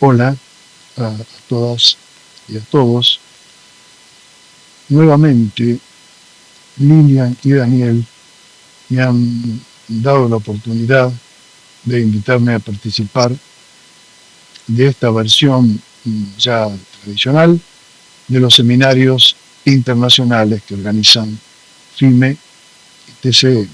Hola a todas y a todos. Nuevamente, Lilian y Daniel me han dado la oportunidad de invitarme a participar de esta versión ya tradicional de los seminarios internacionales que organizan FIME y TCM.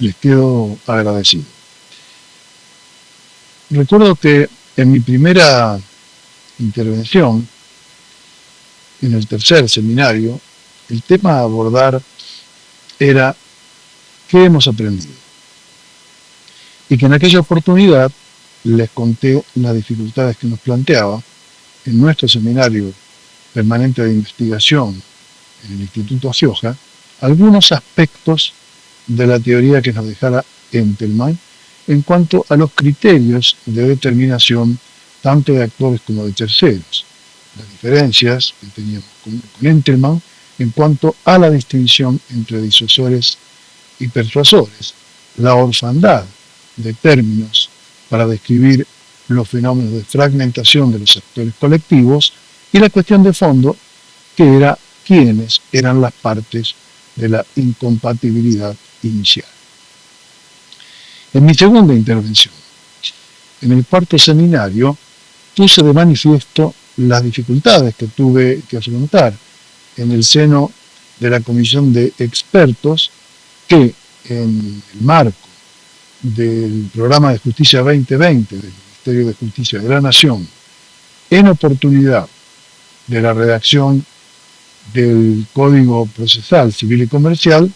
Les quedo agradecido. Recuerdo que en mi primera intervención, en el tercer seminario, el tema a abordar era ¿qué hemos aprendido? Y que en aquella oportunidad les conté las dificultades que nos planteaba en nuestro seminario permanente de investigación en el Instituto Gioja algunos aspectos de la teoría que nos dejara Entelmann en cuanto a los criterios de determinación tanto de actores como de terceros, las diferencias que teníamos con Entelmann en cuanto a la distinción entre disuasores y persuasores, la orfandad de términos para describir los fenómenos de fragmentación de los actores colectivos y la cuestión de fondo que era quiénes eran las partes de la incompatibilidad inicial. En mi segunda intervención, en el cuarto seminario, puse de manifiesto las dificultades que tuve que afrontar en el seno de la comisión de expertos que en el marco del programa de Justicia 2020 del Ministerio de Justicia de la Nación, en oportunidad de la redacción del Código Procesal Civil y Comercial,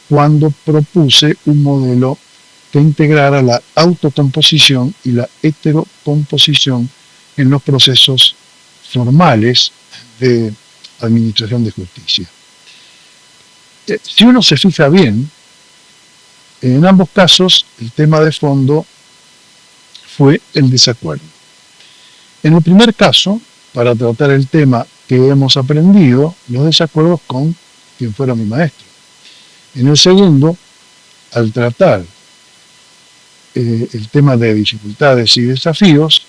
cuando propuse un modelo que integrara la autocomposición y la heterocomposición en los procesos formales de administración de justicia. Si uno se fija bien, en ambos casos el tema de fondo fue el desacuerdo. En el primer caso, para tratar el tema que hemos aprendido, los desacuerdos con quien fuera mi maestro. En el segundo, al tratar el tema de dificultades y desafíos,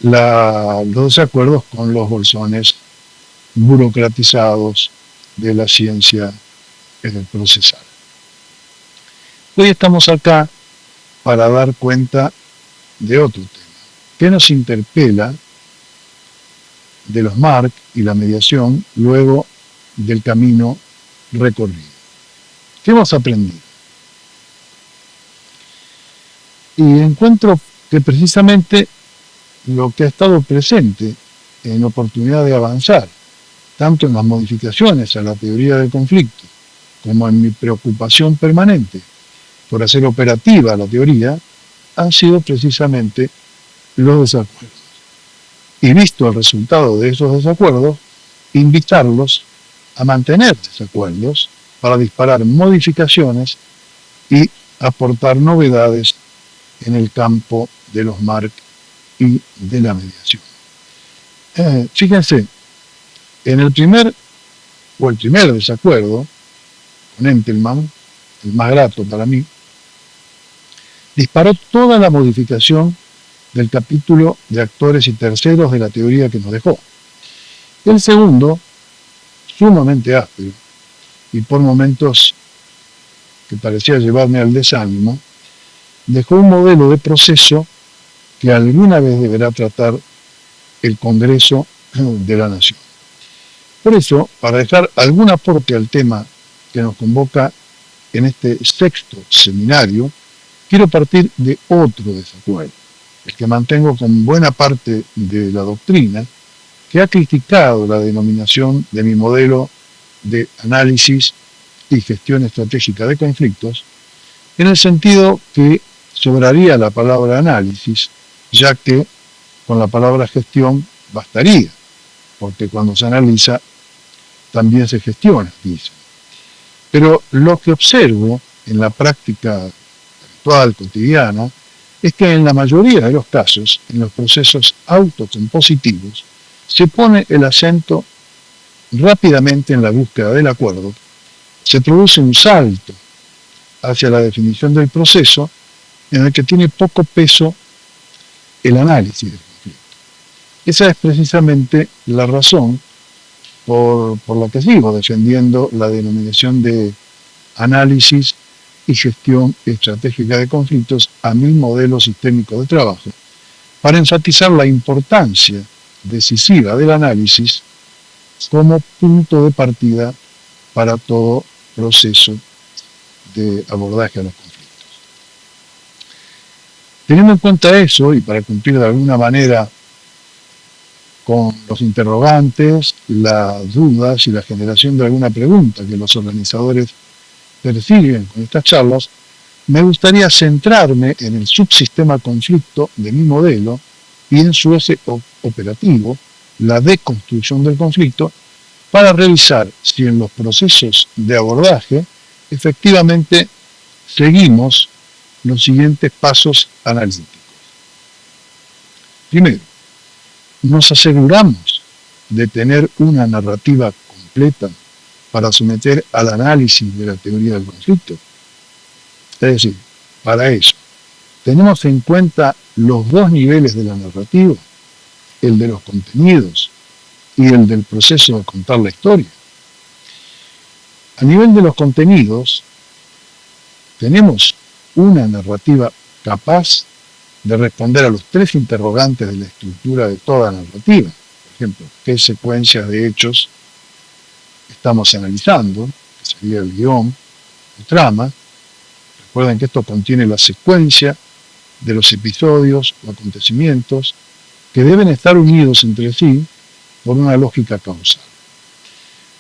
los desacuerdos con los bolsones burocratizados de la ciencia procesal. Hoy estamos acá para dar cuenta de otro tema, que nos interpela de los MARC y la mediación luego del camino recorrido. ¿Qué hemos aprendido? Y encuentro que precisamente lo que ha estado presente en oportunidad de avanzar, tanto en las modificaciones a la teoría del conflicto, como en mi preocupación permanente por hacer operativa la teoría, han sido precisamente los desacuerdos. Y visto el resultado de esos desacuerdos, invitarlos a mantener desacuerdos para disparar modificaciones y aportar novedades en el campo de los MARC y de la mediación. Fíjense, en el primer desacuerdo con Entelmann, el más grato para mí, disparó toda la modificación del capítulo de actores y terceros de la teoría que nos dejó. El segundo, sumamente áspero, y por momentos que parecía llevarme al desánimo, dejó un modelo de proceso que alguna vez deberá tratar el Congreso de la Nación. Por eso, para dejar algún aporte al tema que nos convoca en este sexto seminario, quiero partir de otro desacuerdo, el que mantengo con buena parte de la doctrina, que ha criticado la denominación de mi modelo de análisis y gestión estratégica de conflictos, en el sentido que sobraría la palabra análisis, ya que con la palabra gestión bastaría, porque cuando se analiza también se gestiona, dice. Pero lo que observo en la práctica actual, cotidiana, es que en la mayoría de los casos, en los procesos autocompositivos, se pone el acento rápidamente en la búsqueda del acuerdo, se produce un salto hacia la definición del proceso en el que tiene poco peso el análisis del conflicto. Esa es precisamente la razón por la que sigo defendiendo la denominación de análisis y gestión estratégica de conflictos a mi modelo sistémico de trabajo, para enfatizar la importancia decisiva del análisis como punto de partida para todo proceso de abordaje a los conflictos. Teniendo en cuenta eso, y para cumplir de alguna manera con los interrogantes, las dudas y la generación de alguna pregunta que los organizadores persiguen con estas charlas, me gustaría centrarme en el subsistema conflicto de mi modelo y en su eje operativo, la deconstrucción del conflicto, para revisar si en los procesos de abordaje efectivamente seguimos los siguientes pasos analíticos. Primero, nos aseguramos de tener una narrativa completa para someter al análisis de la teoría del conflicto. Es decir, para eso, tenemos en cuenta los dos niveles de la narrativa, el de los contenidos y el del proceso de contar la historia. A nivel de los contenidos, tenemos una narrativa capaz de responder a los tres interrogantes de la estructura de toda narrativa. Por ejemplo, ¿qué secuencias de hechos estamos analizando? Que sería el guión, el trama. Recuerden que esto contiene la secuencia de los episodios o acontecimientos que deben estar unidos entre sí por una lógica causal.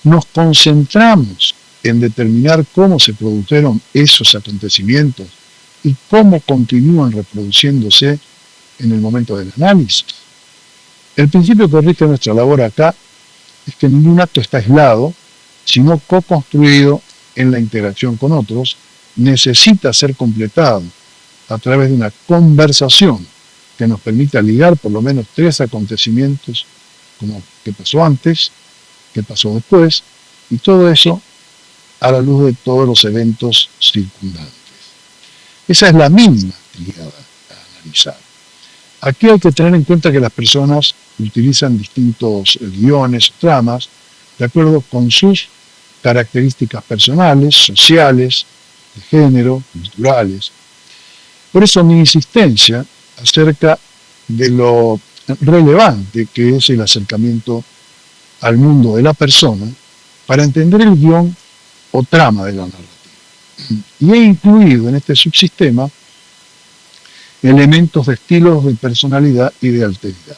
Nos concentramos en determinar cómo se produjeron esos acontecimientos y cómo continúan reproduciéndose en el momento del análisis. El principio que rige nuestra labor acá es que ningún acto está aislado, sino co-construido en la interacción con otros, necesita ser completado a través de una conversación que nos permita ligar por lo menos tres acontecimientos, como qué pasó antes, qué pasó después, y todo eso a la luz de todos los eventos circundantes. Esa es la mínima actividad a analizar. Aquí hay que tener en cuenta que las personas utilizan distintos guiones o tramas de acuerdo con sus características personales, sociales, de género, culturales. Por eso mi insistencia acerca de lo relevante que es el acercamiento al mundo de la persona para entender el guión o trama de la narrativa. Y he incluido en este subsistema elementos de estilos de personalidad y de alteridad.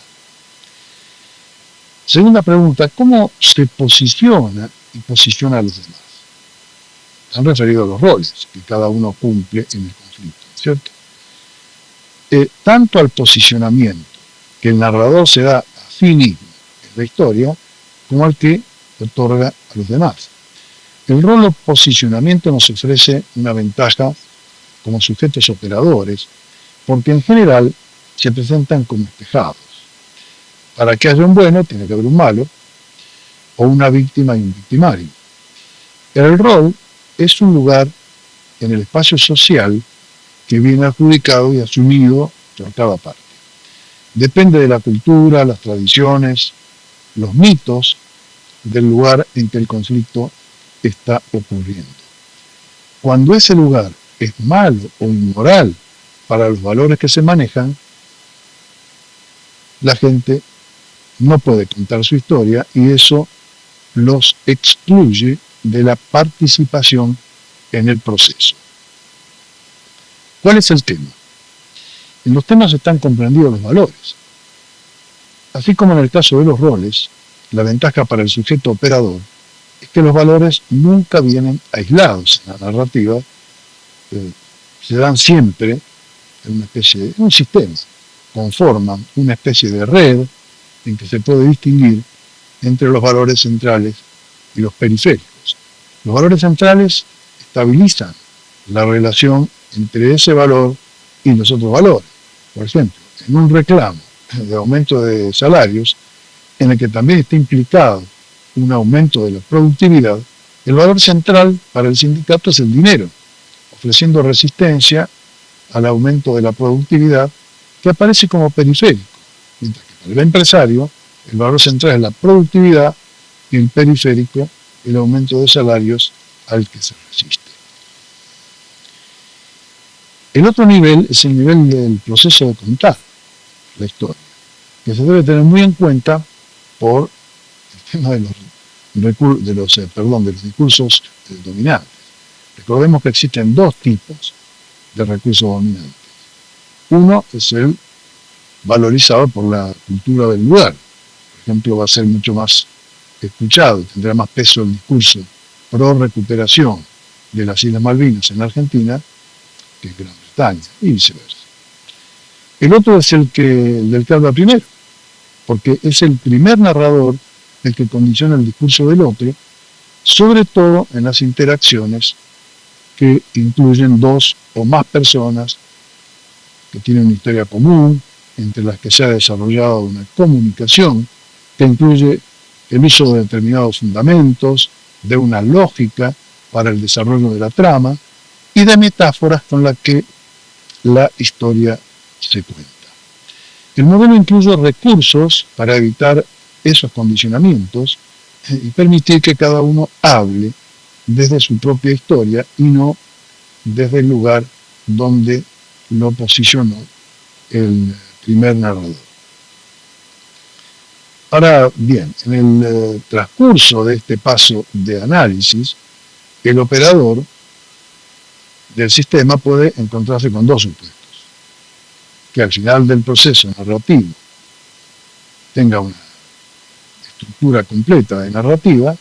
Segunda pregunta, ¿cómo se posiciona y posiciona a los demás? Han referido a los roles que cada uno cumple en el conflicto, ¿cierto? Tanto al posicionamiento que el narrador se da a sí mismo en la historia, como al que otorga a los demás. El rol o posicionamiento nos ofrece una ventaja como sujetos operadores, porque en general se presentan como espejados. Para que haya un bueno, tiene que haber un malo, o una víctima y un victimario. El rol es un lugar en el espacio social que viene adjudicado y asumido por cada parte. Depende de la cultura, las tradiciones, los mitos del lugar en que el conflicto está ocurriendo. Cuando ese lugar es malo o inmoral para los valores que se manejan, la gente no puede contar su historia y eso los excluye de la participación en el proceso. ¿Cuál es el tema? En los temas están comprendidos los valores. Así como en el caso de los roles, la ventaja para el sujeto operador es que los valores nunca vienen aislados en la narrativa, se dan siempre en una especie de un sistema, conforman una especie de red en que se puede distinguir entre los valores centrales y los periféricos. Los valores centrales estabilizan la relación entre ese valor y los otros valores. Por ejemplo, en un reclamo de aumento de salarios, en el que también está implicado un aumento de la productividad, el valor central para el sindicato es el dinero, ofreciendo resistencia al aumento de la productividad que aparece como periférico, mientras que para el empresario el valor central es la productividad y el periférico el aumento de salarios al que se resiste. El otro nivel es el nivel del proceso de contar la historia, que se debe tener muy en cuenta por el tema de los discursos dominantes. Recordemos que existen dos tipos de recursos dominantes. Uno es el valorizado por la cultura del lugar. Por ejemplo, va a ser mucho más escuchado, tendrá más peso el discurso pro recuperación de las Islas Malvinas en Argentina que en Gran Bretaña, y viceversa. El otro es el del que habla primero, porque es el primer narrador el que condiciona el discurso del otro, sobre todo en las interacciones que incluyen dos o más personas que tienen una historia común, entre las que se ha desarrollado una comunicación que incluye el uso de determinados fundamentos, de una lógica para el desarrollo de la trama y de metáforas con las que la historia se cuenta. El modelo incluye recursos para evitar esos condicionamientos y permitir que cada uno hable desde su propia historia y no desde el lugar donde lo posicionó el primer narrador. Ahora bien, en el transcurso de este paso de análisis, el operador del sistema puede encontrarse con dos supuestos: que al final del proceso narrativo tenga una estructura completa de narrativa,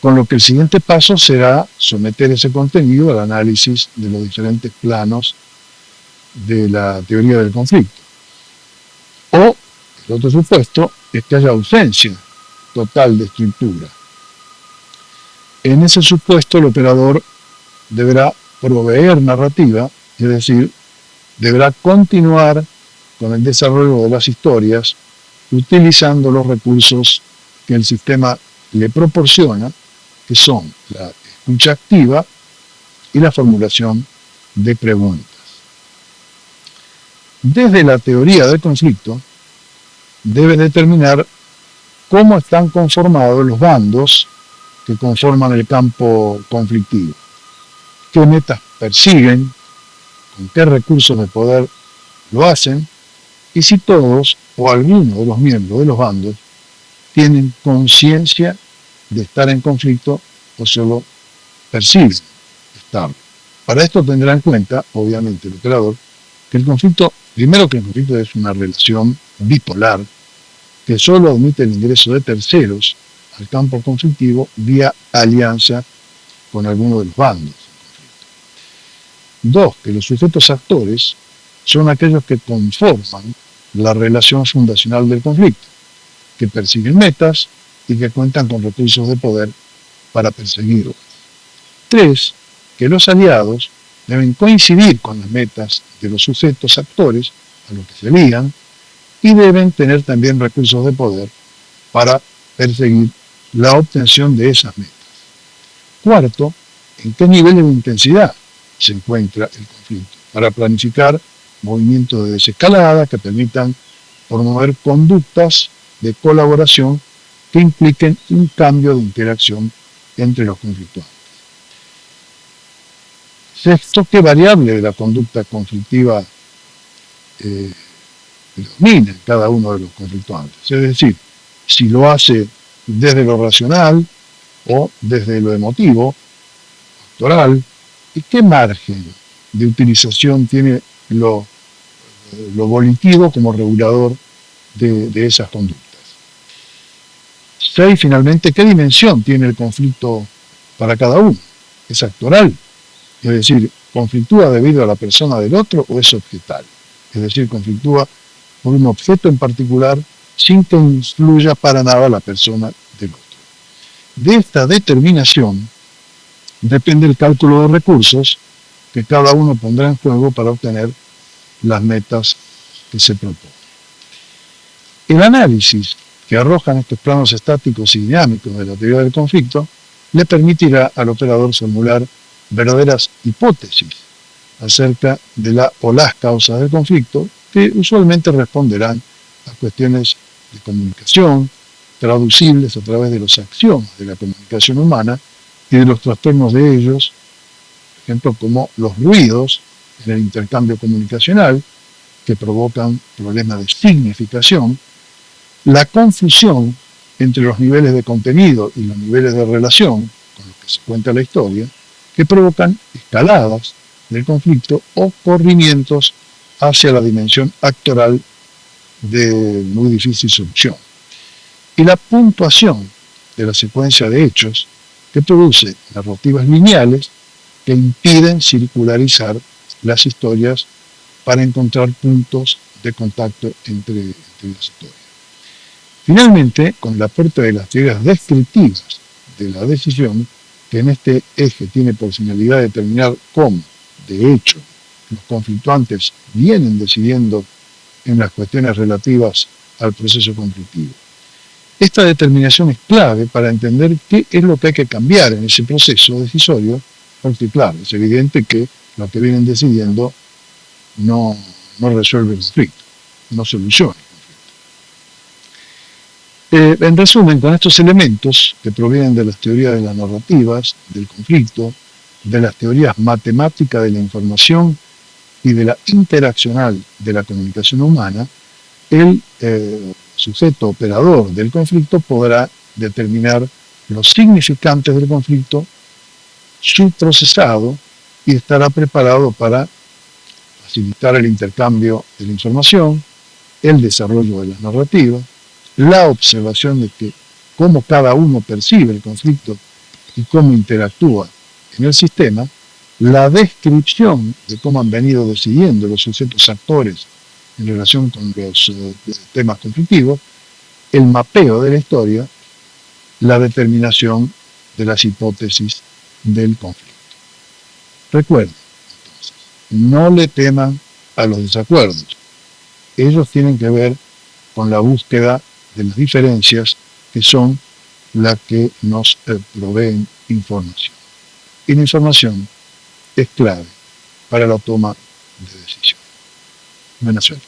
con lo que el siguiente paso será someter ese contenido al análisis de los diferentes planos de la teoría del conflicto. O el otro supuesto es que haya ausencia total de estructura. En ese supuesto el operador deberá proveer narrativa, es decir, deberá continuar con el desarrollo de las historias utilizando los recursos que el sistema le proporciona, que son la escucha activa y la formulación de preguntas. Desde la teoría del conflicto, debe determinar cómo están conformados los bandos que conforman el campo conflictivo, qué metas persiguen, con qué recursos de poder lo hacen, y si todos o alguno de los miembros de los bandos tienen conciencia de estar en conflicto o solo perciben estarlo. Para esto tendrá en cuenta, obviamente, el operador, que el conflicto es una relación bipolar que solo admite el ingreso de terceros al campo conflictivo vía alianza con alguno de los bandos. Dos, que los sujetos actores son aquellos que conforman la relación fundacional del conflicto, que persiguen metas y que cuentan con recursos de poder para perseguirlas. Tres, que los aliados deben coincidir con las metas de los sujetos actores a los que se alían y deben tener también recursos de poder para perseguir la obtención de esas metas. Cuarto, en qué nivel de intensidad se encuentra el conflicto, para planificar movimientos de desescalada que permitan promover conductas de colaboración que impliquen un cambio de interacción entre los conflictuantes. Sexto, qué variable de la conducta conflictiva predomina en cada uno de los conflictuantes. Es decir, si lo hace desde lo racional o desde lo emotivo, actoral, y qué margen de utilización tiene lo volitivo como regulador de esas conductas. 6. Finalmente, ¿qué dimensión tiene el conflicto para cada uno? ¿Es actoral? Es decir, ¿conflictúa debido a la persona del otro o es objetal? Es decir, conflictúa por un objeto en particular sin que influya para nada la persona del otro. De esta determinación depende el cálculo de recursos que cada uno pondrá en juego para obtener las metas que se proponen. El análisis que arrojan estos planos estáticos y dinámicos de la teoría del conflicto le permitirá al operador formular verdaderas hipótesis acerca de la o las causas del conflicto que usualmente responderán a cuestiones de comunicación, traducibles a través de los axiomas de la comunicación humana y de los trastornos de ellos, por ejemplo, como los ruidos en el intercambio comunicacional, que provocan problemas de significación, la confusión entre los niveles de contenido y los niveles de relación con los que se cuenta la historia, que provocan escaladas del conflicto o corrimientos hacia la dimensión actoral de muy difícil solución. Y la puntuación de la secuencia de hechos que produce narrativas lineales que impiden circularizar las historias para encontrar puntos de contacto entre las historias. Finalmente, con el aporte de las teorías descriptivas de la decisión, que en este eje tiene por finalidad determinar cómo, de hecho, los conflictuantes vienen decidiendo en las cuestiones relativas al proceso conflictivo. Esta determinación es clave para entender qué es lo que hay que cambiar en ese proceso decisorio, porque claro, es evidente que lo que vienen decidiendo no resuelve el conflicto, no soluciona el conflicto. En resumen, con estos elementos que provienen de las teorías de las narrativas, del conflicto, de las teorías matemáticas de la información y de la interaccional de la comunicación humana, el sujeto operador del conflicto podrá determinar los significantes del conflicto, su procesado, y estará preparado para facilitar el intercambio de la información, el desarrollo de las narrativas, la observación de cómo cada uno percibe el conflicto y cómo interactúa en el sistema, la descripción de cómo han venido decidiendo los sujetos actores en relación con los temas conflictivos, el mapeo de la historia, la determinación de las hipótesis del conflicto. Recuerden, entonces, no le teman a los desacuerdos. Ellos tienen que ver con la búsqueda de las diferencias que son las que nos proveen información. Y la información es clave para la toma de decisión. Buena suerte.